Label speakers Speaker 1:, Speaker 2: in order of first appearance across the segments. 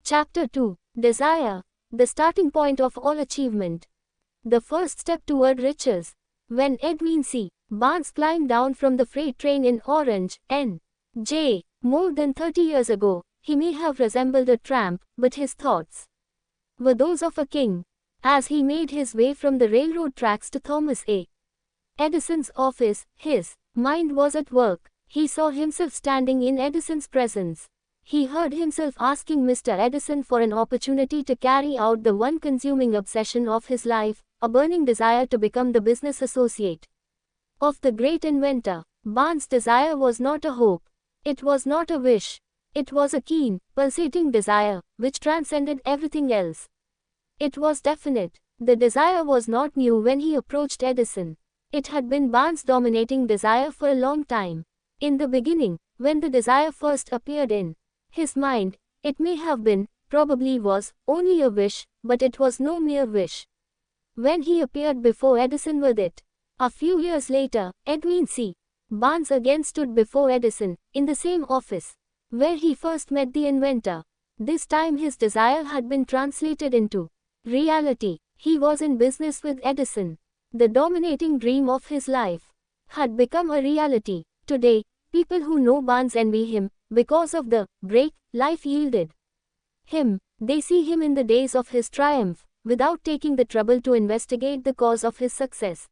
Speaker 1: Chapter 2. Desire. The starting point of all achievement. The first step toward riches. When Edwin C. Barnes climbed down from the freight train in Orange, N.J., more than 30 years ago, he may have resembled a tramp, but his thoughts were those of a king. As he made his way from the railroad tracks to Thomas A. Edison's office, his mind was at work. He saw himself standing in Edison's presence. He heard himself asking Mr. Edison for an opportunity to carry out the one consuming obsession of his life, a burning desire to become the business associate of the great inventor. Barnes' desire was not a hope. It was not a wish. It was a keen, pulsating desire, which transcended everything else. It was definite. The desire was not new when he approached Edison. It had been Barnes' dominating desire for a long time. In the beginning, when the desire first appeared in his mind, it may have been, probably was, only a wish, but it was no mere wish. When he appeared before Edison with it, a few years later, Edwin C. Barnes again stood before Edison, in the same office, where he first met the inventor. This time his desire had been translated into reality. He was in business with Edison. The dominating dream of his life had become a reality. Today, people who know Barnes envy him, because of the break life yielded him. They see him in the days of his triumph, without taking the trouble to investigate the cause of his success.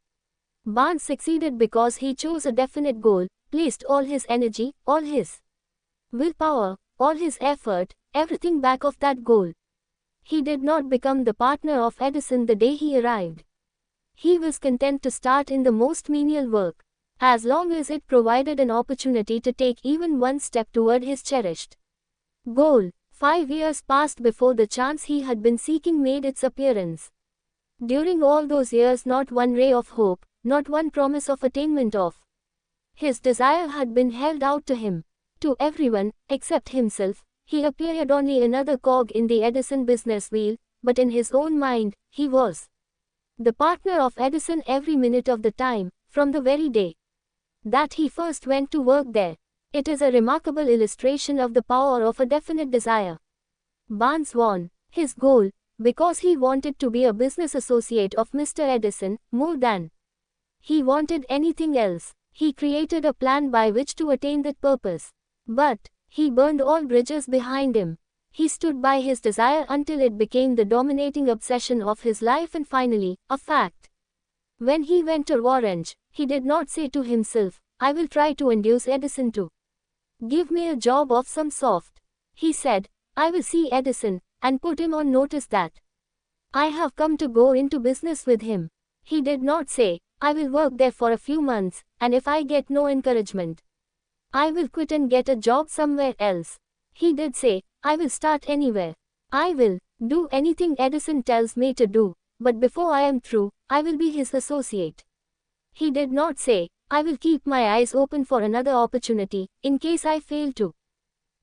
Speaker 1: Barnes succeeded because he chose a definite goal, placed all his energy, all his willpower, all his effort, everything back of that goal. He did not become the partner of Edison the day he arrived. He was content to start in the most menial work, as long as it provided an opportunity to take even one step toward his cherished goal. 5 years passed before the chance he had been seeking made its appearance. During all those years not one ray of hope, not one promise of attainment of his desire had been held out to him. To everyone, except himself, he appeared only another cog in the Edison business wheel, but in his own mind, he was the partner of Edison every minute of the time, from the very day that he first went to work there. It is a remarkable illustration of the power of a definite desire. Barnes won his goal because he wanted to be a business associate of Mr. Edison more than he wanted anything else. He created a plan by which to attain that purpose. But he burned all bridges behind him. He stood by his desire until it became the dominating obsession of his life and finally, a fact. When he went to Orange, he did not say to himself, I will try to induce Edison to give me a job of some sort. He said, I will see Edison, and put him on notice that I have come to go into business with him. He did not say, I will work there for a few months, and if I get no encouragement, I will quit and get a job somewhere else. He did say, I will start anywhere. I will do anything Edison tells me to do, but before I am through, I will be his associate. He did not say, I will keep my eyes open for another opportunity, in case I fail to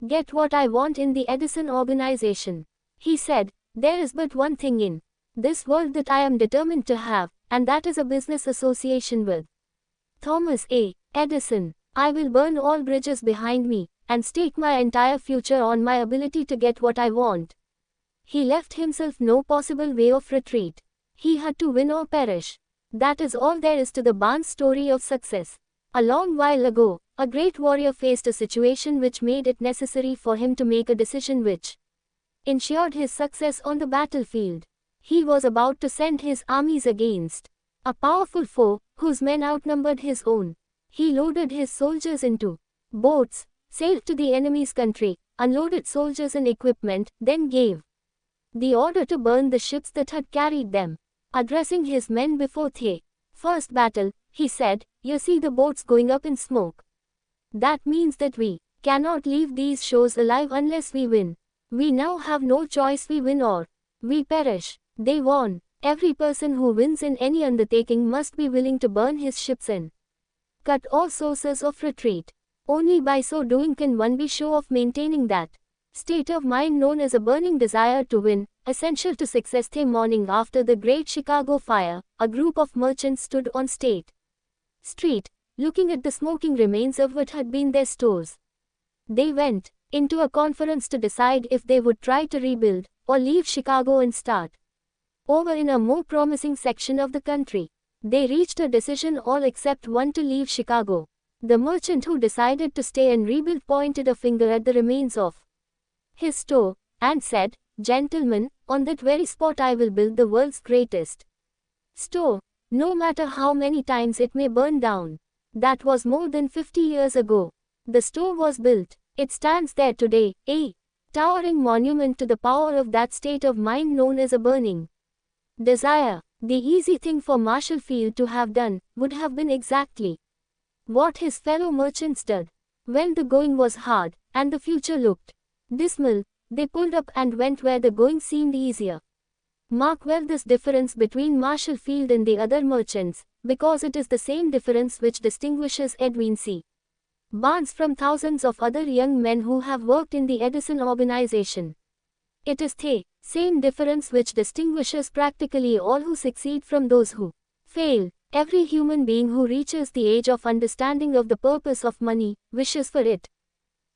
Speaker 1: get what I want in the Edison organization. He said, there is but one thing in this world that I am determined to have, and that is a business association with Thomas A. Edison. I will burn all bridges behind me, and stake my entire future on my ability to get what I want. He left himself no possible way of retreat. He had to win or perish. That is all there is to the Barnes story of success. A long while ago, a great warrior faced a situation which made it necessary for him to make a decision which ensured his success on the battlefield. He was about to send his armies against a powerful foe, whose men outnumbered his own. He loaded his soldiers into boats, sailed to the enemy's country, unloaded soldiers and equipment, then gave the order to burn the ships that had carried them. Addressing his men before the first battle, he said, you see the boats going up in smoke. That means that we cannot leave these shores alive unless we win. We now have no choice, we win or we perish. They warn, every person who wins in any undertaking must be willing to burn his ships and cut all sources of retreat. Only by so doing can one be sure of maintaining that state of mind known as a burning desire to win, essential to success. The morning after the Great Chicago Fire, a group of merchants stood on State Street, looking at the smoking remains of what had been their stores. They went into a conference to decide if they would try to rebuild or leave Chicago and start over in a more promising section of the country. They reached a decision, all except one, to leave Chicago. The merchant who decided to stay and rebuild pointed a finger at the remains of his store and said, "Gentlemen, on that very spot I will build the world's greatest store, no matter how many times it may burn down." That was more than 50 years ago. The store was built. It stands there today, a towering monument to the power of that state of mind known as a burning desire. The easy thing for Marshall Field to have done would have been exactly what his fellow merchants did. When the going was hard, and the future looked dismal, they pulled up and went where the going seemed easier. Mark well this difference between Marshall Field and the other merchants, because it is the same difference which distinguishes Edwin C. Barnes from thousands of other young men who have worked in the Edison organization. It is the same difference which distinguishes practically all who succeed from those who fail. Every human being who reaches the age of understanding of the purpose of money wishes for it.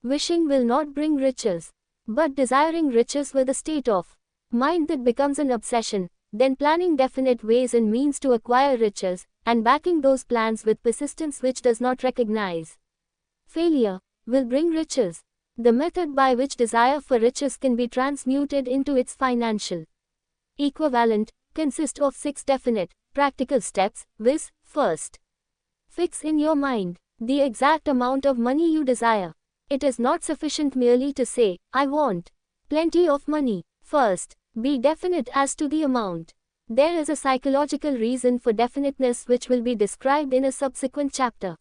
Speaker 1: Wishing will not bring riches, but desiring riches with a state of mind that becomes an obsession, then planning definite ways and means to acquire riches, and backing those plans with persistence which does not recognize failure, will bring riches. The method by which desire for riches can be transmuted into its financial equivalent consists of 6 definite, practical steps, viz. First, fix in your mind the exact amount of money you desire. It is not sufficient merely to say, "I want plenty of money." First, be definite as to the amount. There is a psychological reason for definiteness which will be described in a subsequent chapter.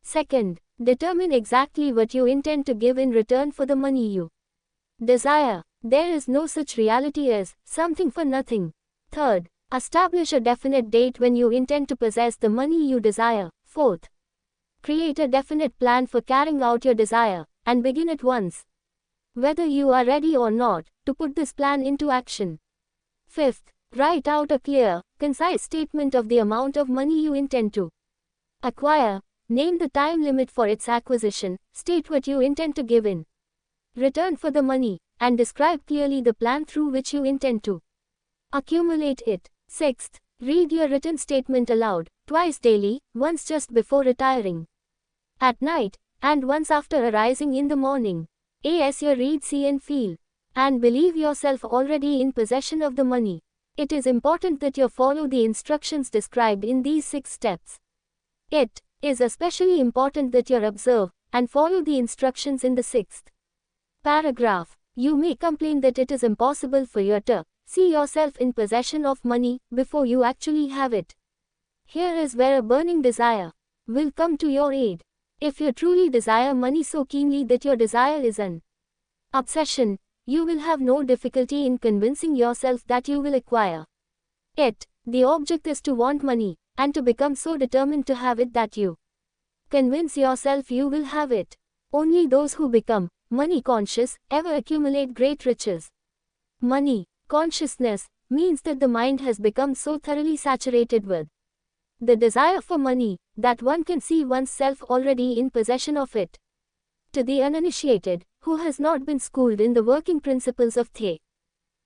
Speaker 1: Second, determine exactly what you intend to give in return for the money you desire. There is no such reality as something for nothing. Third, establish a definite date when you intend to possess the money you desire. Fourth, create a definite plan for carrying out your desire, and begin at once, whether you are ready or not, to put this plan into action. Fifth, write out a clear, concise statement of the amount of money you intend to acquire. Name the time limit for its acquisition, state what you intend to give in return for the money, and describe clearly the plan through which you intend to accumulate it. Sixth, read your written statement aloud, twice daily, once just before retiring at night, and once after arising in the morning. As you read, see and feel, and believe yourself already in possession of the money. It is important that you follow the instructions described in these 6 steps. It is especially important that you observe and follow the instructions in the 6th paragraph. You may complain that it is impossible for you to see yourself in possession of money before you actually have it. Here is where a burning desire will come to your aid. If you truly desire money so keenly that your desire is an obsession, you will have no difficulty in convincing yourself that you will acquire it. The object is to want money, and to become so determined to have it that you convince yourself you will have it. Only those who become money conscious ever accumulate great riches. Money consciousness means that the mind has become so thoroughly saturated with the desire for money that one can see oneself already in possession of it. To the uninitiated, who has not been schooled in the working principles of the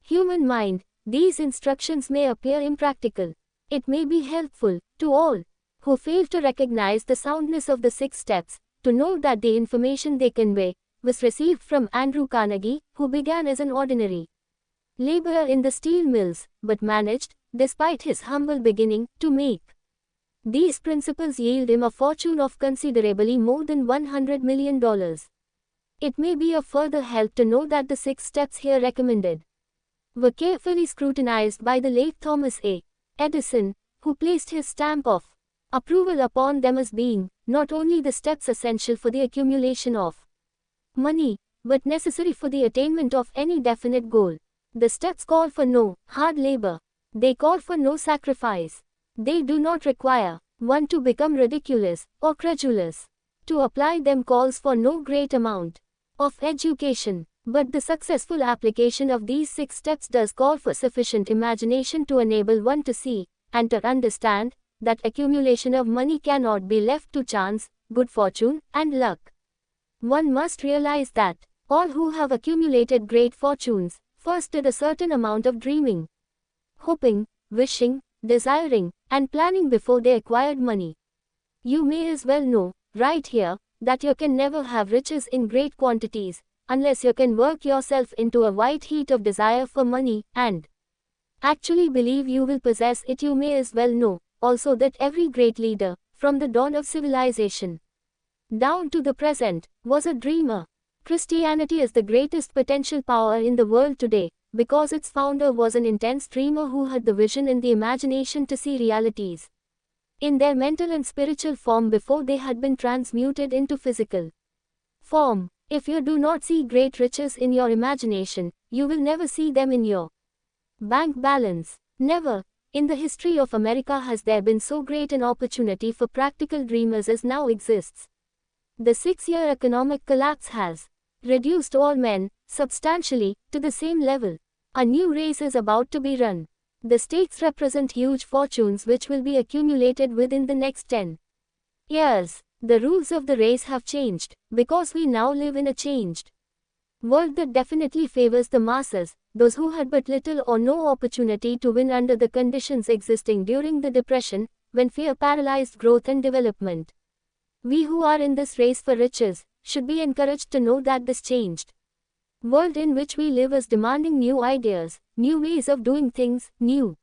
Speaker 1: human mind, these instructions may appear impractical. It may be helpful to all who fail to recognize the soundness of the 6 steps, to know that the information they convey was received from Andrew Carnegie, who began as an ordinary laborer in the steel mills, but managed, despite his humble beginning, to make these principles yield him a fortune of considerably more than $100 million. It may be of further help to know that the 6 steps here recommended were carefully scrutinized by the late Thomas A. Edison, who placed his stamp of approval upon them as being not only the steps essential for the accumulation of money, but necessary for the attainment of any definite goal. The steps call for no hard labor. They call for no sacrifice. They do not require one to become ridiculous or credulous. To apply them calls for no great amount of education, but the successful application of these 6 steps does call for sufficient imagination to enable one to see and to understand that accumulation of money cannot be left to chance, good fortune, and luck. One must realize that All who have accumulated great fortunes first did a certain amount of dreaming, hoping, wishing, desiring, and planning before they acquired money. You may as well know, right here, that you can never have riches in great quantities, unless you can work yourself into a white heat of desire for money, and actually believe you will possess it. You may as well know, also, that every great leader, from the dawn of civilization down to the present, was a dreamer. Christianity is the greatest potential power in the world today, because its founder was an intense dreamer who had the vision and the imagination to see realities in their mental and spiritual form before they had been transmuted into physical form. If you do not see great riches in your imagination, you will never see them in your bank balance. Never, in the history of America, has there been so great an opportunity for practical dreamers as now exists. The 6-year economic collapse has reduced all men, substantially, to the same level. A new race is about to be run. The stakes represent huge fortunes which will be accumulated within the next 10 years. The rules of the race have changed, because we now live in a changed world that definitely favors the masses, those who had but little or no opportunity to win under the conditions existing during the Depression, when fear paralyzed growth and development. We who are in this race for riches should be encouraged to know that this changed world in which we live is demanding new ideas, new ways of doing things, new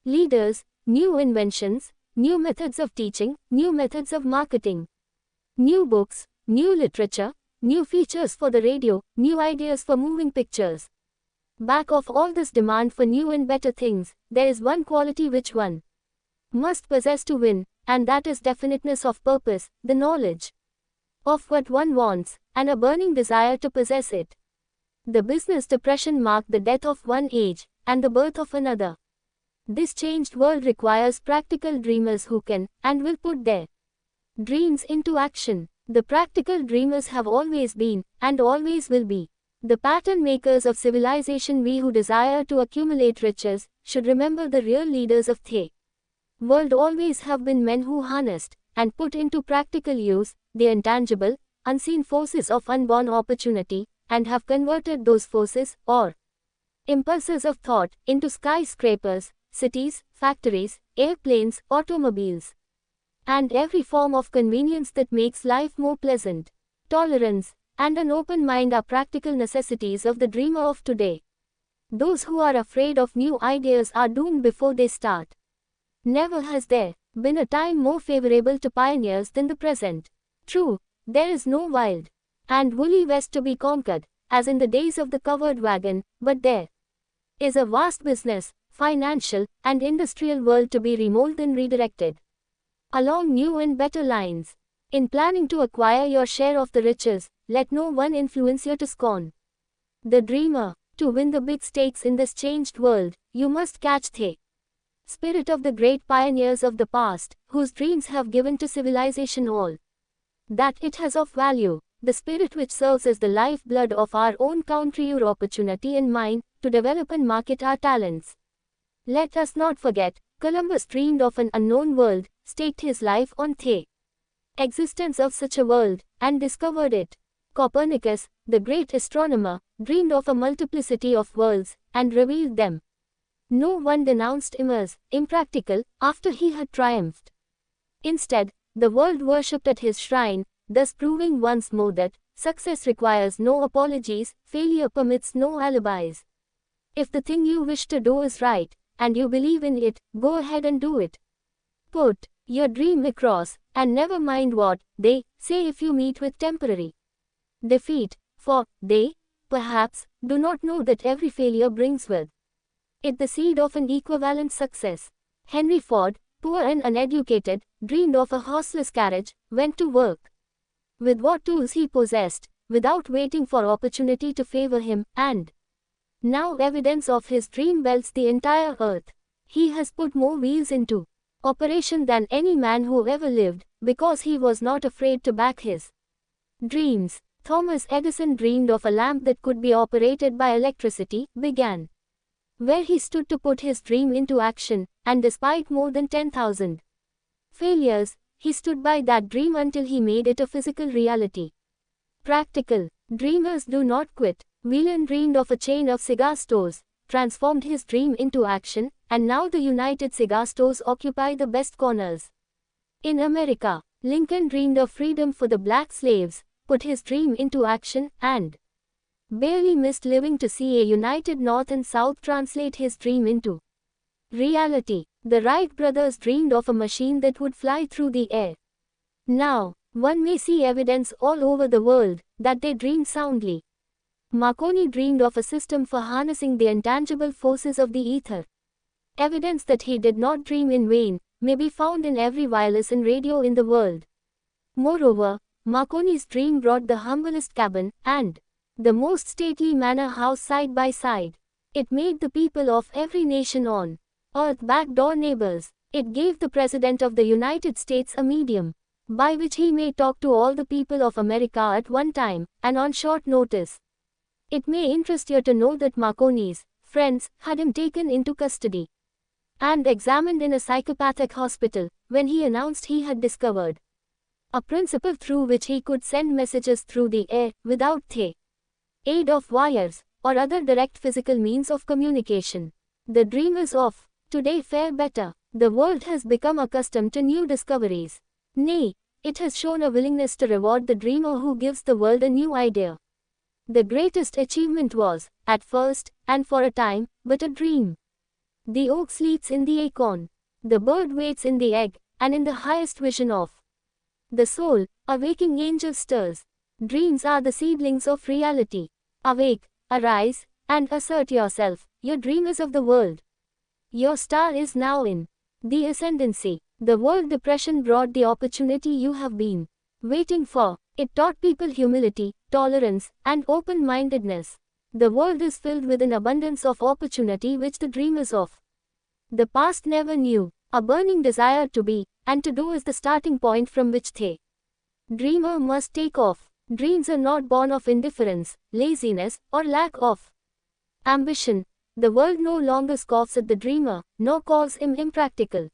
Speaker 1: leaders, new inventions, new methods of teaching, new methods of marketing, new books, new literature, new features for the radio, new ideas for moving pictures. Back of all this demand for new and better things, there is one quality which one must possess to win, and that is definiteness of purpose, the knowledge of what one wants, and a burning desire to possess it. The business depression marked the death of one age, and the birth of another. This changed world requires practical dreamers who can, and will put their dreams into action. The practical dreamers have always been, and always will be, the pattern makers of civilization. We who desire to accumulate riches should remember the real leaders of the world always have been men who harnessed, and put into practical use, the intangible, unseen forces of unborn opportunity, and have converted those forces, or impulses of thought, into skyscrapers, cities, factories, airplanes, automobiles, and every form of convenience that makes life more pleasant. Tolerance and an open mind are practical necessities of the dreamer of today. Those who are afraid of new ideas are doomed before they start. Never has there been a time more favorable to pioneers than the present. True, there is no wild and woolly west to be conquered, as in the days of the covered wagon, but there is a vast business, financial, and industrial world to be remolded and redirected along new and better lines. In planning to acquire your share of the riches, let no one influence you to scorn the dreamer. To win the big stakes in this changed world, you must catch the spirit of the great pioneers of the past, whose dreams have given to civilization all that it has of value, the spirit which serves as the lifeblood of our own country, your opportunity in mind, to develop and market our talents. Let us not forget, Columbus dreamed of an unknown world, staked his life on the existence of such a world, and discovered it. Copernicus, the great astronomer, dreamed of a multiplicity of worlds, and revealed them. No one denounced him as impractical after he had triumphed. Instead, the world worshipped at his shrine, thus proving once more that success requires no apologies, failure permits no alibis. If the thing you wish to do is right, and you believe in it, go ahead and do it. Put your dream across, and never mind what they say if you meet with temporary defeat, for they, perhaps, do not know that every failure brings with it the seed of an equivalent success. Henry Ford, poor and uneducated, dreamed of a horseless carriage, went to work with what tools he possessed, without waiting for opportunity to favor him, and now evidence of his dream belts the entire earth. He has put more wheels into operation than any man who ever lived, because he was not afraid to back his dreams. Thomas Edison dreamed of a lamp that could be operated by electricity, began where he stood to put his dream into action, and despite more than 10,000 failures, he stood by that dream until he made it a physical reality. Practical. Dreamers do not quit. Whelan dreamed of a chain of cigar stores, transformed his dream into action, and now the United Cigar Stores occupy the best corners. In America, Lincoln dreamed of freedom for the black slaves, put his dream into action, and barely missed living to see a united North and South translate his dream into reality. The Wright brothers dreamed of a machine that would fly through the air. Now, one may see evidence all over the world that they dreamed soundly. Marconi dreamed of a system for harnessing the intangible forces of the ether. Evidence that he did not dream in vain may be found in every wireless and radio in the world. Moreover, Marconi's dream brought the humblest cabin and the most stately manor house side by side. It made the people of every nation on earth backdoor neighbors. It gave the President of the United States a medium by which he may talk to all the people of America at one time, and on short notice. It may interest you to know that Marconi's friends had him taken into custody and examined in a psychopathic hospital when he announced he had discovered a principle through which he could send messages through the air without the aid of wires or other direct physical means of communication. The dreamers of today fare better. The world has become accustomed to new discoveries. Nay, it has shown a willingness to reward the dreamer who gives the world a new idea. The greatest achievement was, at first, and for a time, but a dream. The oak sleeps in the acorn. The bird waits in the egg, and in the highest vision of the soul, a waking angel stirs. Dreams are the seedlings of reality. Awake, arise, and assert yourself, you dreamers of the world. Your star is now in the ascendancy. The World Depression brought the opportunity you have been waiting for. It taught people humility, tolerance, and open-mindedness. The world is filled with an abundance of opportunity which the dreamers of the past never knew. A burning desire to be, and to do is the starting point from which the dreamer must take off. Dreams are not born of indifference, laziness, or lack of ambition. The world no longer scoffs at the dreamer, nor calls him impractical.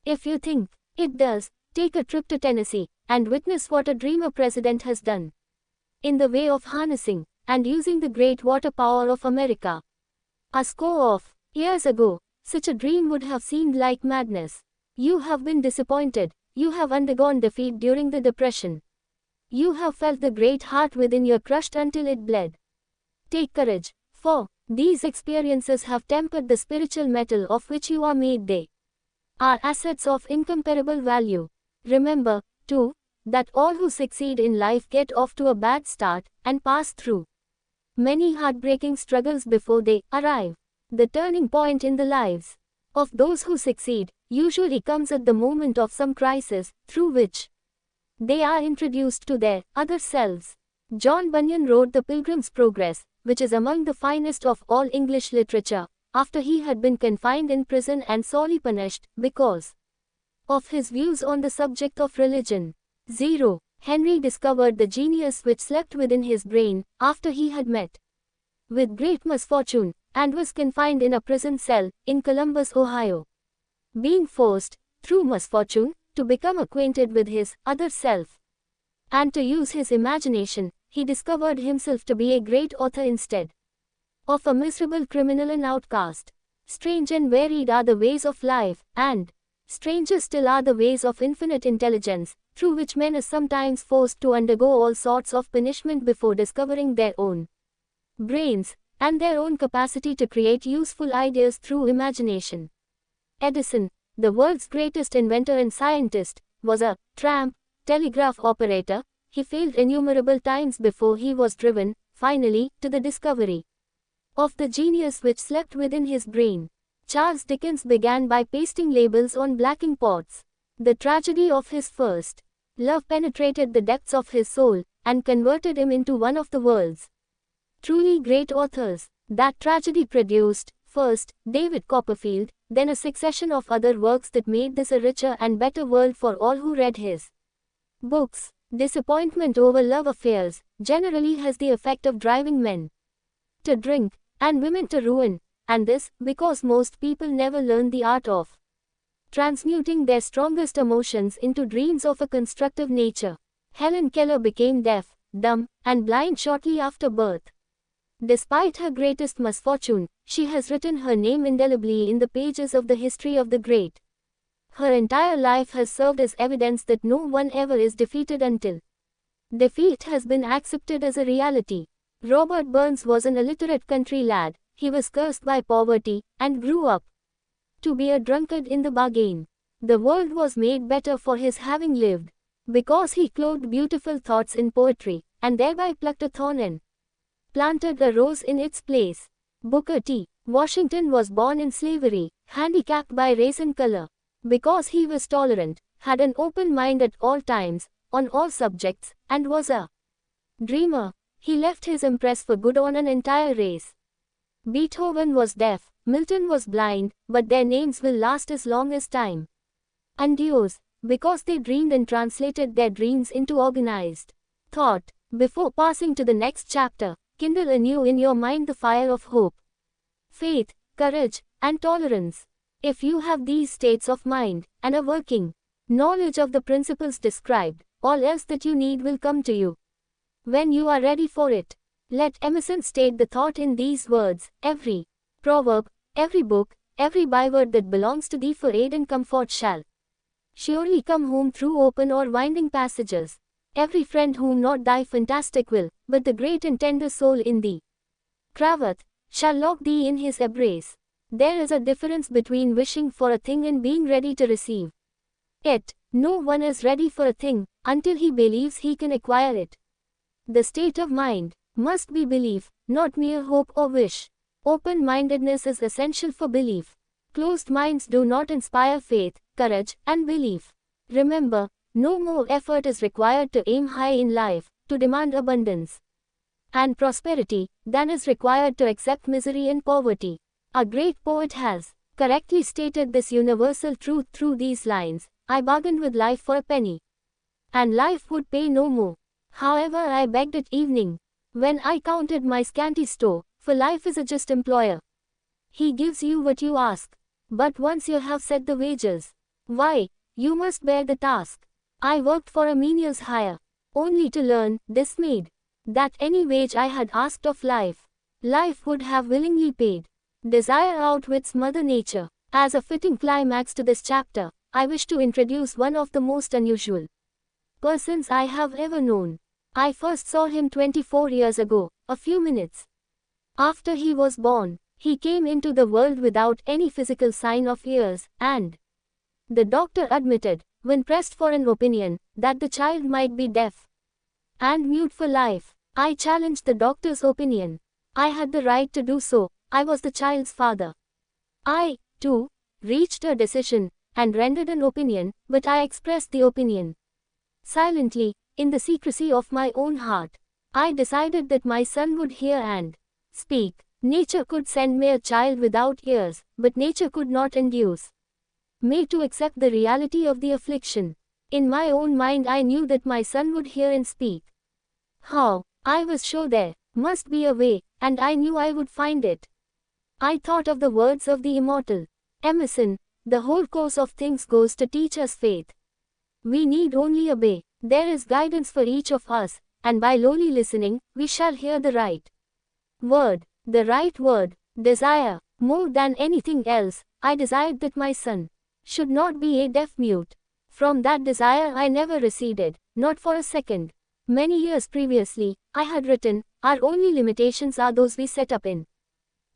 Speaker 1: If you think it does, take a trip to Tennessee, and witness what a dreamer president has done in the way of harnessing and using the great water power of America. A score of years ago, such a dream would have seemed like madness. You have been disappointed, you have undergone defeat during the Depression. You have felt the great heart within you crushed until it bled. Take courage, for these experiences have tempered the spiritual metal of which you are made. They are assets of incomparable value. Remember, too, that all who succeed in life get off to a bad start and pass through many heartbreaking struggles before they arrive. The turning point in the lives of those who succeed usually comes at the moment of some crisis through which they are introduced to their other selves. John Bunyan wrote The Pilgrim's Progress, which is among the finest of all English literature, after he had been confined in prison and sorely punished because of his views on the subject of religion. 0. Henry discovered the genius which slept within his brain after he had met with great misfortune and was confined in a prison cell in Columbus, Ohio. Being forced, through misfortune, to become acquainted with his other self and to use his imagination, he discovered himself to be a great author instead of a miserable criminal and outcast. Strange and varied are the ways of life, and stranger still are the ways of infinite intelligence, through which men are sometimes forced to undergo all sorts of punishment before discovering their own brains, and their own capacity to create useful ideas through imagination. Edison, the world's greatest inventor and scientist, was a tramp telegraph operator. He failed innumerable times before he was driven, finally, to the discovery of the genius which slept within his brain. Charles Dickens began by pasting labels on blacking pots. The tragedy of his first love penetrated the depths of his soul, and converted him into one of the world's truly great authors. That tragedy produced, first, David Copperfield, then a succession of other works that made this a richer and better world for all who read his books. Disappointment over love affairs generally has the effect of driving men to drink, and women to ruin, and this, because most people never learn the art of transmuting their strongest emotions into dreams of a constructive nature. Helen Keller became deaf, dumb, and blind shortly after birth. Despite her greatest misfortune, she has written her name indelibly in the pages of the history of the great. Her entire life has served as evidence that no one ever is defeated until defeat has been accepted as a reality. Robert Burns was an illiterate country lad. He was cursed by poverty, and grew up to be a drunkard in the bargain. The world was made better for his having lived, because he clothed beautiful thoughts in poetry, and thereby plucked a thorn and planted a rose in its place. Booker T. Washington was born in slavery, handicapped by race and color. Because he was tolerant, had an open mind at all times, on all subjects, and was a dreamer, he left his impress for good on an entire race. Beethoven was deaf, Milton was blind, but their names will last as long as time endures, because they dreamed and translated their dreams into organized thought. Before passing to the next chapter, kindle anew in your mind the fire of hope, faith, courage, and tolerance. If you have these states of mind, and a working knowledge of the principles described, all else that you need will come to you when you are ready for it. Let Emerson state the thought in these words: every proverb, every book, every byword that belongs to thee for aid and comfort shall surely come home through open or winding passages. Every friend whom not thy fantastic will, but the great and tender soul in thee craveth, shall lock thee in his embrace. There is a difference between wishing for a thing and being ready to receive it. No one is ready for a thing, until he believes he can acquire it. The state of mind must be belief, not mere hope or wish. Open-mindedness is essential for belief. Closed minds do not inspire faith, courage, and belief. Remember, no more effort is required to aim high in life, to demand abundance and prosperity, than is required to accept misery and poverty. A great poet has correctly stated this universal truth through these lines: I bargained with life for a penny, and life would pay no more. However, I begged at evening, when I counted my scanty store, for life is a just employer. He gives you what you ask, but once you have set the wages, why, you must bear the task. I worked for a menial's hire, only to learn, dismayed, that any wage I had asked of life, life would have willingly paid. Desire outwits Mother Nature. As a fitting climax to this chapter, I wish to introduce one of the most unusual persons I have ever known. I first saw him 24 years ago, a few minutes after he was born. He came into the world without any physical sign of ears, and the doctor admitted, when pressed for an opinion, that the child might be deaf and mute for life. I challenged the doctor's opinion. I had the right to do so. I was the child's father. I, too, reached a decision, and rendered an opinion, but I expressed the opinion silently, in the secrecy of my own heart. I decided that my son would hear and speak. Nature could send me a child without ears, but nature could not induce me to accept the reality of the affliction. In my own mind I knew that my son would hear and speak. How? I was sure there must be a way, and I knew I would find it. I thought of the words of the immortal Emerson: the whole course of things goes to teach us faith. We need only obey. There is guidance for each of us, and by lowly listening, we shall hear the right word. The right word, desire. More than anything else, I desired that my son should not be a deaf mute. From that desire I never receded, not for a second. Many years previously, I had written, our only limitations are those we set up in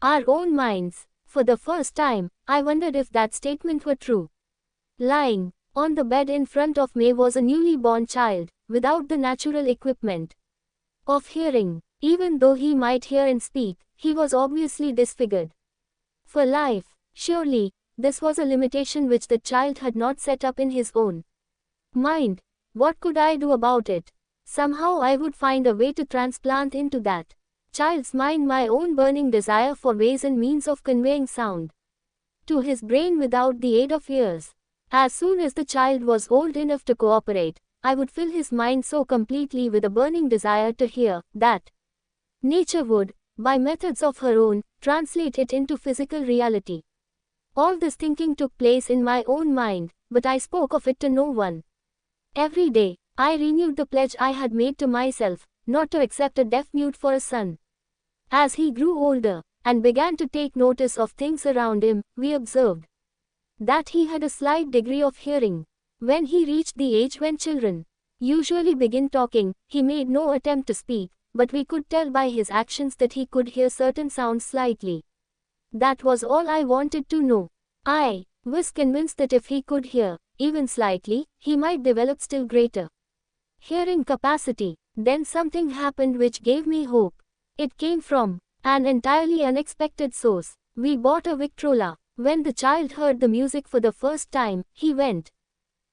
Speaker 1: our own minds. For the first time, I wondered if that statement were true. Lying on the bed in front of me was a newly born child, without the natural equipment of hearing. Even though he might hear and speak, he was obviously disfigured for life. Surely, this was a limitation which the child had not set up in his own mind. What could I do about it? Somehow I would find a way to transplant into that child's mind my own burning desire for ways and means of conveying sound to his brain without the aid of ears. As soon as the child was old enough to cooperate, I would fill his mind so completely with a burning desire to hear, that nature would, by methods of her own, translate it into physical reality. All this thinking took place in my own mind, but I spoke of it to no one. Every day, I renewed the pledge I had made to myself, not to accept a deaf mute for a son. As he grew older, and began to take notice of things around him, we observed that he had a slight degree of hearing. When he reached the age when children usually begin talking, he made no attempt to speak, but we could tell by his actions that he could hear certain sounds slightly. That was all I wanted to know. I was convinced that if he could hear, even slightly, he might develop still greater hearing capacity. Then something happened which gave me hope. It came from an entirely unexpected source. We bought a Victrola. When the child heard the music for the first time, he went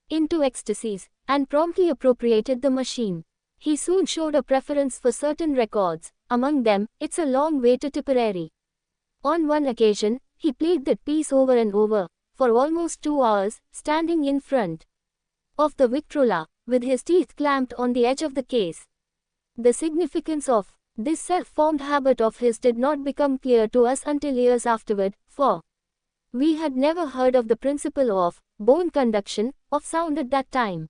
Speaker 1: into ecstasies and promptly appropriated the machine. He soon showed a preference for certain records, among them, It's a Long Way to Tipperary. On one occasion, he played that piece over and over, for almost 2 hours, standing in front of the Victrola, with his teeth clamped on the edge of the case. The significance of this self-formed habit of his did not become clear to us until years afterward, for we had never heard of the principle of bone conduction of sound at that time.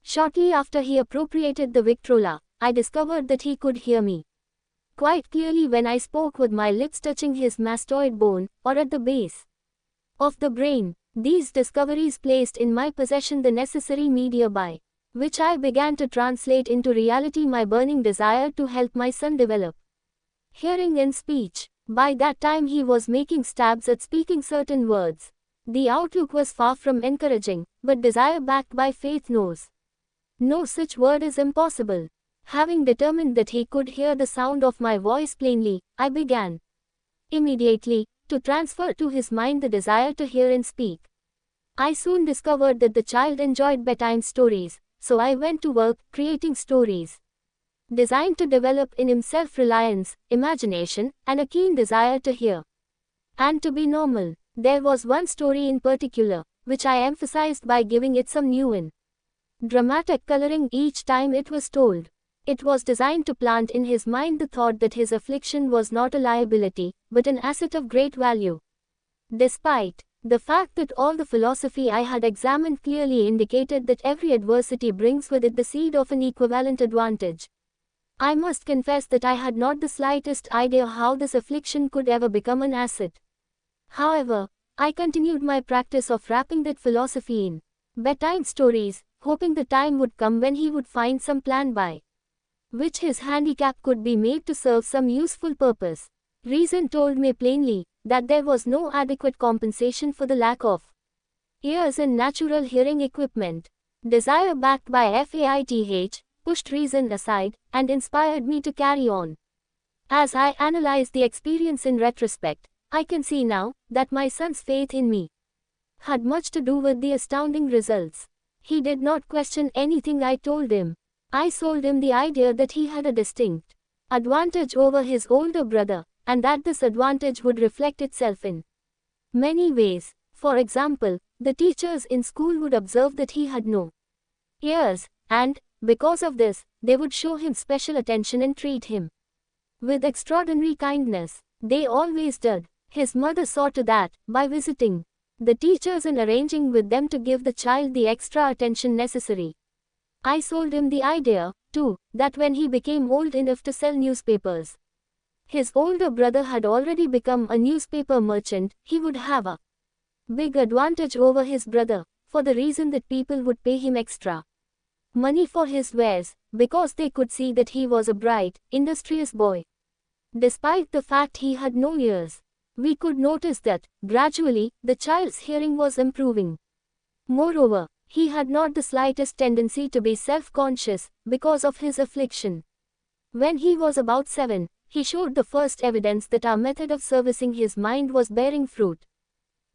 Speaker 1: Shortly after he appropriated the Victrola, I discovered that he could hear me quite clearly when I spoke with my lips touching his mastoid bone, or at the base of the brain. These discoveries placed in my possession the necessary media by which I began to translate into reality my burning desire to help my son develop hearing in speech. By that time he was making stabs at speaking certain words. The outlook was far from encouraging, but desire backed by faith knows no such word is impossible. Having determined that he could hear the sound of my voice plainly, I began immediately to transfer to his mind the desire to hear and speak. I soon discovered that the child enjoyed bedtime stories, so I went to work creating stories designed to develop in him self-reliance, imagination, and a keen desire to hear and to be normal. There was one story in particular, which I emphasized by giving it some new and dramatic coloring each time it was told. It was designed to plant in his mind the thought that his affliction was not a liability, but an asset of great value. Despite the fact that all the philosophy I had examined clearly indicated that every adversity brings with it the seed of an equivalent advantage, I must confess that I had not the slightest idea how this affliction could ever become an asset. However, I continued my practice of wrapping that philosophy in bedtime stories, hoping the time would come when he would find some plan by which his handicap could be made to serve some useful purpose. Reason told me plainly that there was no adequate compensation for the lack of ears and natural hearing equipment. Desire backed by faith pushed reason aside and inspired me to carry on. As I analyze the experience in retrospect, I can see now that my son's faith in me had much to do with the astounding results. He did not question anything I told him. I sold him the idea that he had a distinct advantage over his older brother, and that this advantage would reflect itself in many ways. For example, the teachers in school would observe that he had no ears, and, because of this, they would show him special attention and treat him with extraordinary kindness. They always did. His mother saw to that, by visiting the teachers and arranging with them to give the child the extra attention necessary. I sold him the idea, too, that when he became old enough to sell newspapers, his older brother had already become a newspaper merchant, he would have a big advantage over his brother, for the reason that people would pay him extra money for his wares, because they could see that he was a bright, industrious boy. Despite the fact he had no ears, we could notice that, gradually, the child's hearing was improving. Moreover, he had not the slightest tendency to be self-conscious, because of his affliction. When he was about 7, he showed the first evidence that our method of servicing his mind was bearing fruit.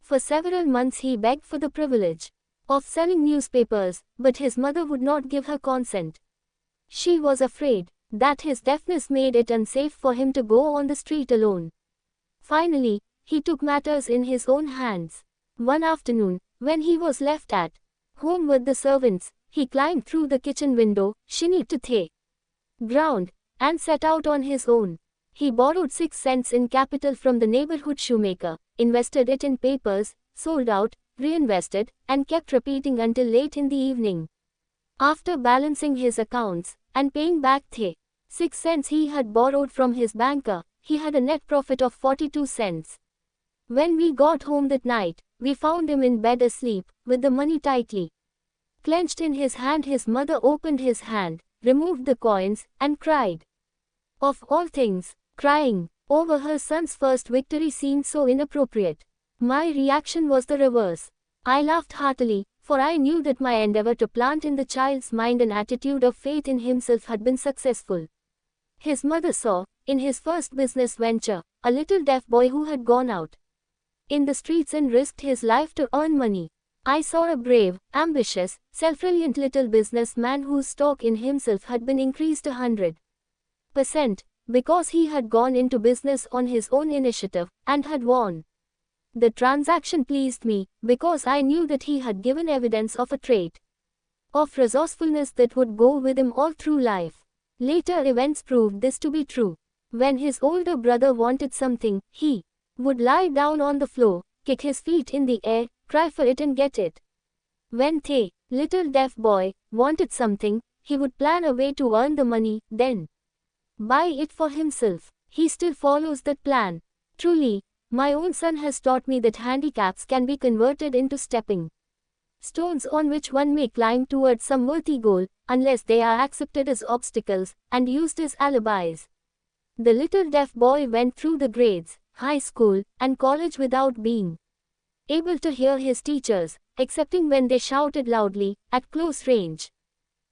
Speaker 1: For several months he begged for the privilege of selling newspapers, but his mother would not give her consent. She was afraid that his deafness made it unsafe for him to go on the street alone. Finally, he took matters in his own hands. One afternoon, when he was left at home with the servants, he climbed through the kitchen window, shinny to the ground, and set out on his own. He borrowed 6 cents in capital from the neighborhood shoemaker, invested it in papers, sold out, reinvested, and kept repeating until late in the evening. After balancing his accounts and paying back the 6 cents he had borrowed from his banker, he had a net profit of 42 cents. When we got home that night, we found him in bed asleep, with the money tightly clenched in his hand. His mother opened his hand, removed the coins, and cried. Of all things, crying over her son's first victory seemed so inappropriate. My reaction was the reverse. I laughed heartily, for I knew that my endeavor to plant in the child's mind an attitude of faith in himself had been successful. His mother saw, in his first business venture, a little deaf boy who had gone out in the streets and risked his life to earn money. I saw a brave, ambitious, self-reliant little businessman whose stock in himself had been increased 100%, because he had gone into business on his own initiative, and had won. The transaction pleased me, because I knew that he had given evidence of a trait of resourcefulness that would go with him all through life. Later events proved this to be true. When his older brother wanted something, he would lie down on the floor, kick his feet in the air, cry for it and get it. When the little deaf boy wanted something, he would plan a way to earn the money, then buy it for himself. He still follows that plan. Truly, my own son has taught me that handicaps can be converted into stepping stones on which one may climb towards some worthy goal, unless they are accepted as obstacles, and used as alibis. The little deaf boy went through the grades, high school, and college without being able to hear his teachers, excepting when they shouted loudly, at close range.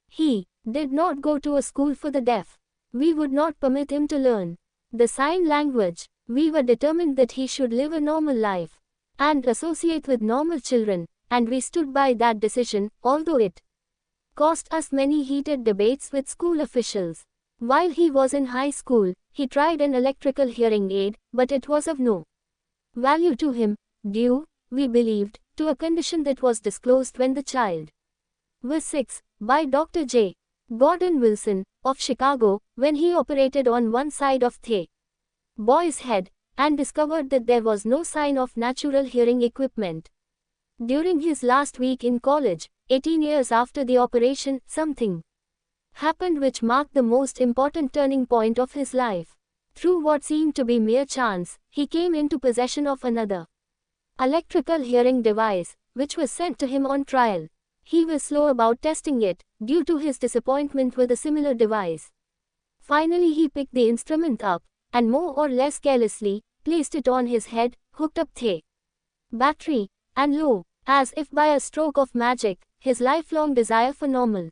Speaker 1: He did not go to a school for the deaf. We would not permit him to learn the sign language. We were determined that he should live a normal life and associate with normal children, and we stood by that decision, although it cost us many heated debates with school officials. While he was in high school, he tried an electrical hearing aid, but it was of no value to him, due, we believed, to a condition that was disclosed when the child was 6, by Dr. J. Gordon Wilson, of Chicago, when he operated on one side of the boy's head, and discovered that there was no sign of natural hearing equipment. During his last week in college, 18 years after the operation, something happened which marked the most important turning point of his life. Through what seemed to be mere chance, he came into possession of another electrical hearing device, which was sent to him on trial. He was slow about testing it, due to his disappointment with a similar device. Finally he picked the instrument up, and more or less carelessly, placed it on his head, hooked up the battery, and lo, as if by a stroke of magic, his lifelong desire for normal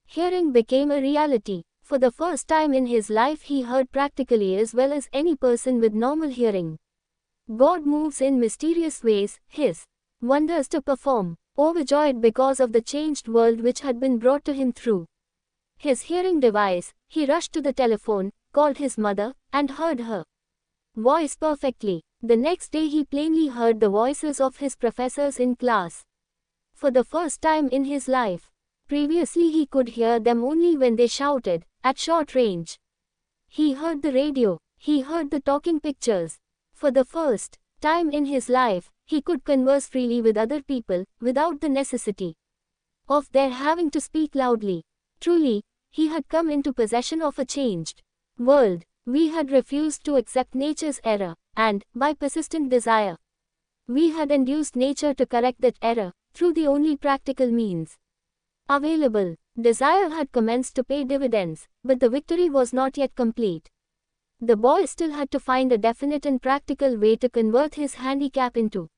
Speaker 1: hearing became a reality. For the first time in his life he heard practically as well as any person with normal hearing. God moves in mysterious ways, his wonders to perform. Overjoyed because of the changed world which had been brought to him through his hearing device, he rushed to the telephone, called his mother, and heard her voice perfectly. The next day he plainly heard the voices of his professors in class. For the first time in his life. Previously he could hear them only when they shouted, at short range. He heard the radio, he heard the talking pictures. For the first time in his life, he could converse freely with other people, without the necessity of their having to speak loudly. Truly, he had come into possession of a changed world. We had refused to accept nature's error, and, by persistent desire, we had induced nature to correct that error, through the only practical means available. Desire had commenced to pay dividends, but the victory was not yet complete. The boy still had to find a definite and practical way to convert his handicap into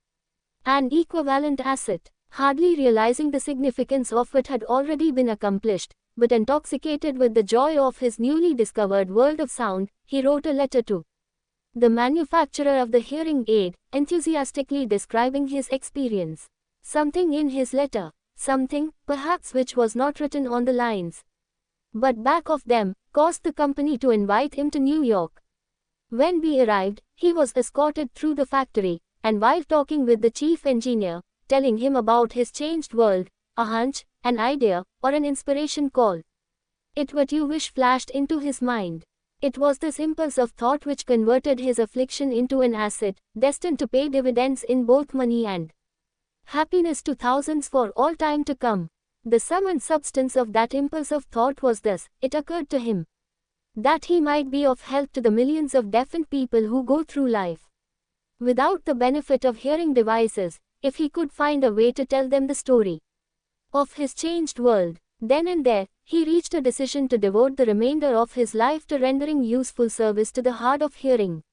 Speaker 1: an equivalent asset. Hardly realizing the significance of what had already been accomplished, but intoxicated with the joy of his newly discovered world of sound, he wrote a letter to the manufacturer of the hearing aid, enthusiastically describing his experience. Something in his letter, something, perhaps, which was not written on the lines, but back of them, caused the company to invite him to New York. When we arrived, he was escorted through the factory, and while talking with the chief engineer, telling him about his changed world, a hunch, an idea, or an inspiration call it what you wish flashed into his mind. It was this impulse of thought which converted his affliction into an asset, destined to pay dividends in both money and happiness to thousands for all time to come. The sum and substance of that impulse of thought was this: it occurred to him that he might be of help to the millions of deafened people who go through life without the benefit of hearing devices, if he could find a way to tell them the story of his changed world. Then and there, he reached a decision to devote the remainder of his life to rendering useful service to the hard of hearing.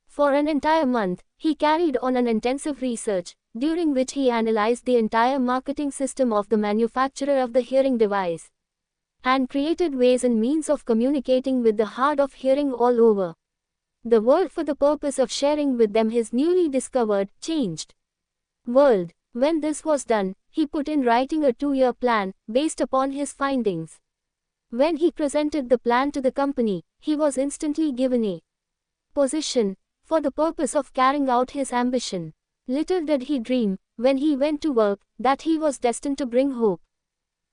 Speaker 1: For an entire month, he carried on an intensive research, during which he analyzed the entire marketing system of the manufacturer of the hearing device and created ways and means of communicating with the hard of hearing all over the world for the purpose of sharing with them his newly discovered, changed world. When this was done, he put in writing a 2-year plan, based upon his findings. When he presented the plan to the company, he was instantly given a position for the purpose of carrying out his ambition. Little did he dream, when he went to work, that he was destined to bring hope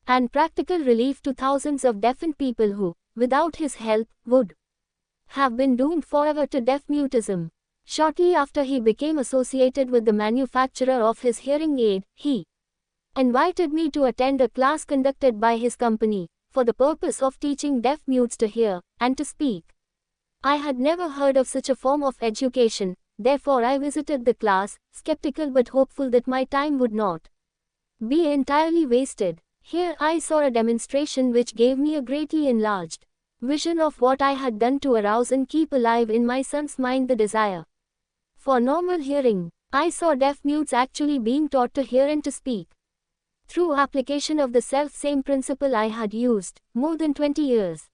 Speaker 1: and practical relief to thousands of deafened people who, without his help, would have been doomed forever to deaf-mutism. Shortly after he became associated with the manufacturer of his hearing aid, he invited me to attend a class conducted by his company, for the purpose of teaching deaf mutes to hear and to speak. I had never heard of such a form of education, therefore I visited the class, skeptical but hopeful that my time would not be entirely wasted. Here I saw a demonstration which gave me a greatly enlarged vision of what I had done to arouse and keep alive in my son's mind the desire for normal hearing. I saw deaf mutes actually being taught to hear and to speak through application of the self-same principle I had used, more than 20 years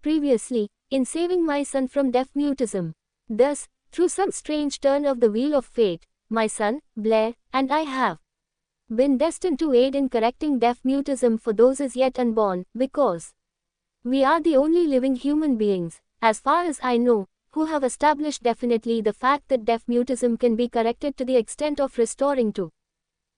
Speaker 1: previously, in saving my son from deaf-mutism. Thus, through some strange turn of the wheel of fate, my son, Blair, and I have been destined to aid in correcting deaf-mutism for those as yet unborn, because we are the only living human beings, as far as I know, who have established definitely the fact that deaf-mutism can be corrected to the extent of restoring to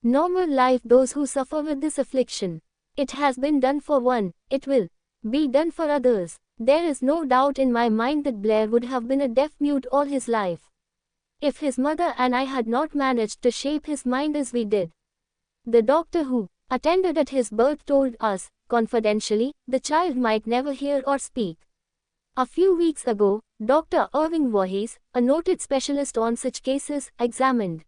Speaker 1: normal life those who suffer with this affliction. It has been done for one, it will be done for others. There is no doubt in my mind that Blair would have been a deaf-mute all his life, if his mother and I had not managed to shape his mind as we did. The doctor who attended at his birth told us, confidentially, the child might never hear or speak. A few weeks ago, Dr. Irving Voorhees, a noted specialist on such cases, examined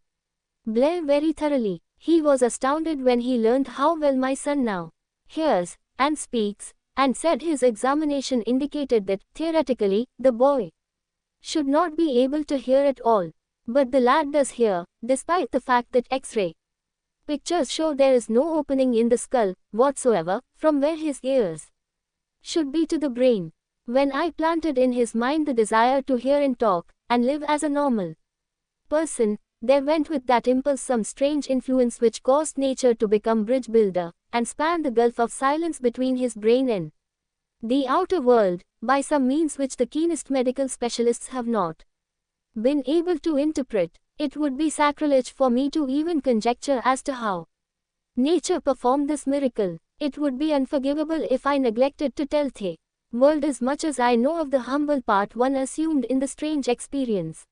Speaker 1: Blair very thoroughly. He was astounded when he learned how well my son now hears and speaks, and said his examination indicated that, theoretically, the boy should not be able to hear at all. But the lad does hear, despite the fact that X-ray pictures show there is no opening in the skull, whatsoever, from where his ears should be to the brain. When I planted in his mind the desire to hear and talk, and live as a normal person, there went with that impulse some strange influence which caused nature to become bridge builder, and span the gulf of silence between his brain and the outer world, by some means which the keenest medical specialists have not been able to interpret. It would be sacrilege for me to even conjecture as to how nature performed this miracle. It would be unforgivable if I neglected to tell the world as much as I know of the humble part one assumed in the strange experience.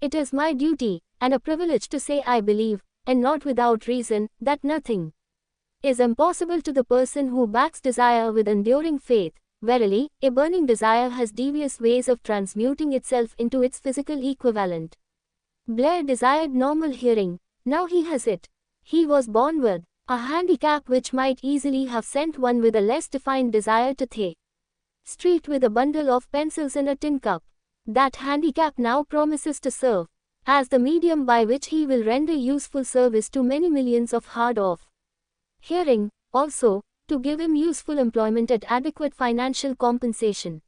Speaker 1: It is my duty, and a privilege to say I believe, and not without reason, that nothing is impossible to the person who backs desire with enduring faith. Verily, a burning desire has devious ways of transmuting itself into its physical equivalent. Blair desired normal hearing, now he has it. He was born with a handicap which might easily have sent one with a less defined desire to the street with a bundle of pencils and a tin cup. That handicap now promises to serve as the medium by which he will render useful service to many millions of hard of hearing, also, to give him useful employment at adequate financial compensation.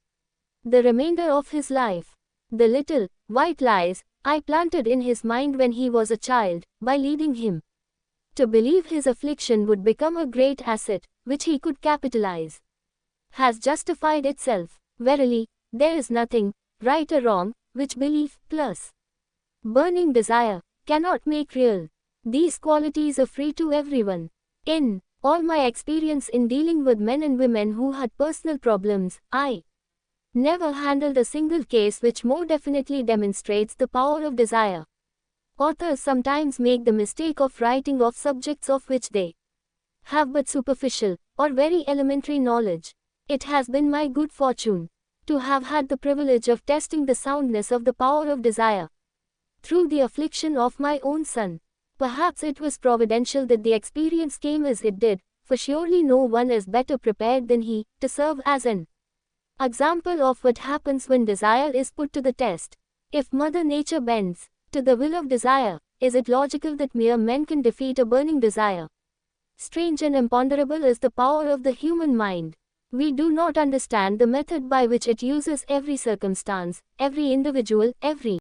Speaker 1: The remainder of his life, the little, white lies, I planted in his mind when he was a child, by leading him to believe his affliction would become a great asset, which he could capitalize, has justified itself. Verily, there is nothing, right or wrong, which belief, plus burning desire, cannot make real. These qualities are free to everyone. In all my experience in dealing with men and women who had personal problems, I never handled a single case which more definitely demonstrates the power of desire. Authors sometimes make the mistake of writing of subjects of which they have but superficial, or very elementary knowledge. It has been my good fortune to have had the privilege of testing the soundness of the power of desire through the affliction of my own son. Perhaps it was providential that the experience came as it did, for surely no one is better prepared than he to serve as an example of what happens when desire is put to the test. If Mother Nature bends to the will of desire, is it logical that mere men can defeat a burning desire? Strange and imponderable is the power of the human mind. We do not understand the method by which it uses every circumstance, every individual, every